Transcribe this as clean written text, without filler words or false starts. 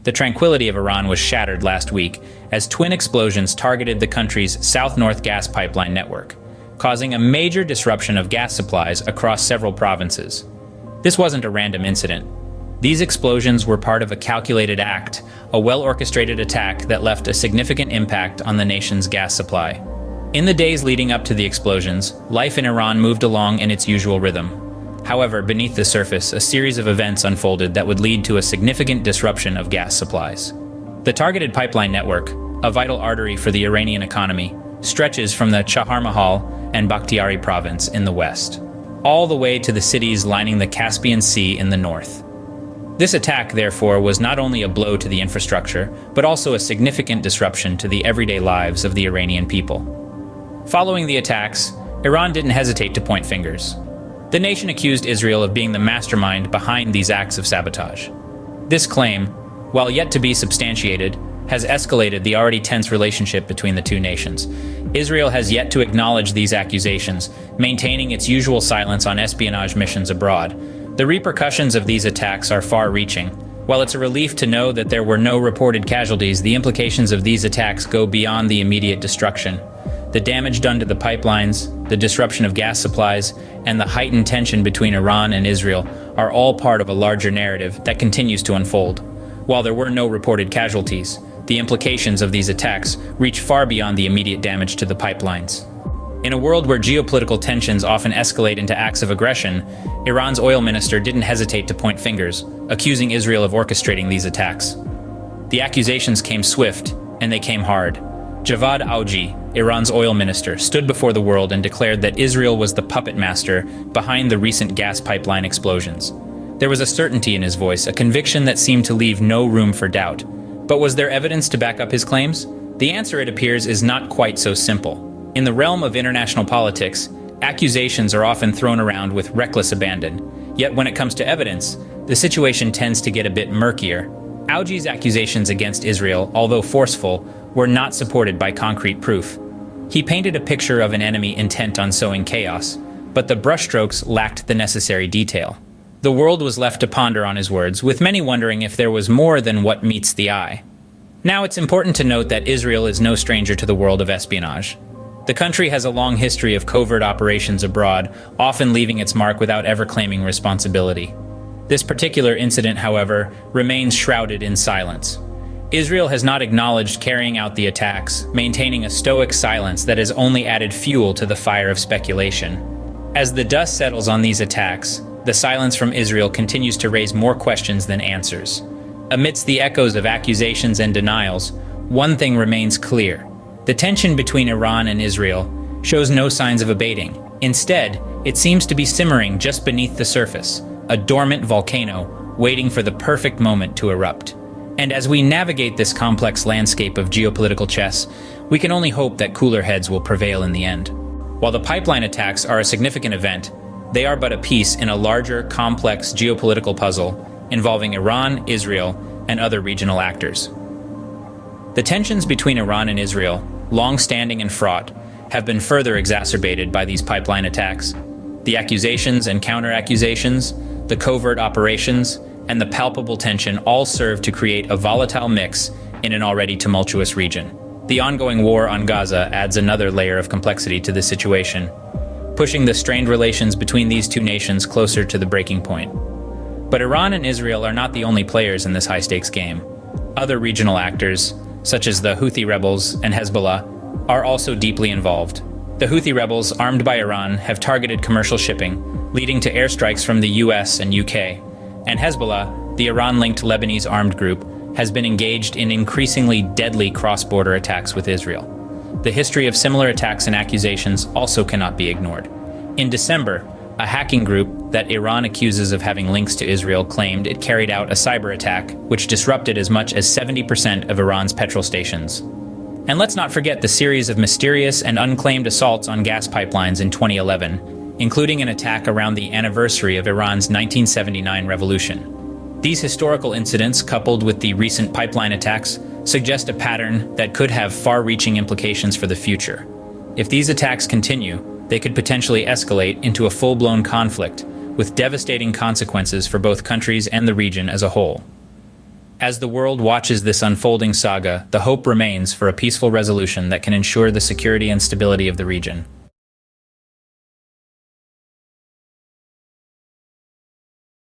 The tranquility of Iran was shattered last week as twin explosions targeted the country's south-north gas pipeline network, causing a major disruption of gas supplies across several provinces. This wasn't a random incident. These explosions were part of a calculated act, a well-orchestrated attack that left a significant impact on the nation's gas supply. In the days leading up to the explosions, life in Iran moved along in its usual rhythm. However, beneath the surface, a series of events unfolded that would lead to a significant disruption of gas supplies. The targeted pipeline network, a vital artery for the Iranian economy, stretches from the Chahar Mahal and Bakhtiari province in the west, all the way to the cities lining the Caspian Sea in the north. This attack, therefore, was not only a blow to the infrastructure, but also a significant disruption to the everyday lives of the Iranian people. Following the attacks, Iran didn't hesitate to point fingers. The nation accused Israel of being the mastermind behind these acts of sabotage. This claim, while yet to be substantiated, has escalated the already tense relationship between the two nations. Israel has yet to acknowledge these accusations, maintaining its usual silence on espionage missions abroad. The repercussions of these attacks are far-reaching. While it's a relief to know that there were no reported casualties, the implications of these attacks go beyond the immediate destruction. The damage done to the pipelines, the disruption of gas supplies, and the heightened tension between Iran and Israel are all part of a larger narrative that continues to unfold. While there were no reported casualties, the implications of these attacks reach far beyond the immediate damage to the pipelines. In a world where geopolitical tensions often escalate into acts of aggression, Iran's oil minister didn't hesitate to point fingers, accusing Israel of orchestrating these attacks. The accusations came swift, and they came hard. Javad Aoji, Iran's oil minister, stood before the world and declared that Israel was the puppet master behind the recent gas pipeline explosions. There was a certainty in his voice, a conviction that seemed to leave no room for doubt. But was there evidence to back up his claims? The answer, it appears, is not quite so simple. In the realm of international politics, accusations are often thrown around with reckless abandon. Yet when it comes to evidence, the situation tends to get a bit murkier. Aoji's accusations against Israel, although forceful, were not supported by concrete proof. He painted a picture of an enemy intent on sowing chaos, but the brushstrokes lacked the necessary detail. The world was left to ponder on his words, with many wondering if there was more than what meets the eye. Now, it's important to note that Israel is no stranger to the world of espionage. The country has a long history of covert operations abroad, often leaving its mark without ever claiming responsibility. This particular incident, however, remains shrouded in silence. Israel has not acknowledged carrying out the attacks, maintaining a stoic silence that has only added fuel to the fire of speculation. As the dust settles on these attacks, the silence from Israel continues to raise more questions than answers. Amidst the echoes of accusations and denials, one thing remains clear. The tension between Iran and Israel shows no signs of abating. Instead, it seems to be simmering just beneath the surface, a dormant volcano waiting for the perfect moment to erupt. And as we navigate this complex landscape of geopolitical chess, we can only hope that cooler heads will prevail in the end. While the pipeline attacks are a significant event, they are but a piece in a larger, complex geopolitical puzzle involving Iran, Israel, and other regional actors. The tensions between Iran and Israel, long-standing and fraught, have been further exacerbated by these pipeline attacks. The accusations and counter-accusations, the covert operations, and the palpable tension all serve to create a volatile mix in an already tumultuous region. The ongoing war on Gaza adds another layer of complexity to the situation, pushing the strained relations between these two nations closer to the breaking point. But Iran and Israel are not the only players in this high-stakes game. Other regional actors, such as the Houthi rebels and Hezbollah, are also deeply involved. The Houthi rebels, armed by Iran, have targeted commercial shipping, leading to airstrikes from the US and UK. And Hezbollah, the Iran-linked Lebanese armed group, has been engaged in increasingly deadly cross-border attacks with Israel. The history of similar attacks and accusations also cannot be ignored. In December, a hacking group that Iran accuses of having links to Israel claimed it carried out a cyber attack which disrupted as much as 70% of Iran's petrol stations. And let's not forget the series of mysterious and unclaimed assaults on gas pipelines in 2011, including an attack around the anniversary of Iran's 1979 revolution. These historical incidents, coupled with the recent pipeline attacks, suggest a pattern that could have far-reaching implications for the future. If these attacks continue, they could potentially escalate into a full-blown conflict, with devastating consequences for both countries and the region as a whole. As the world watches this unfolding saga, the hope remains for a peaceful resolution that can ensure the security and stability of the region.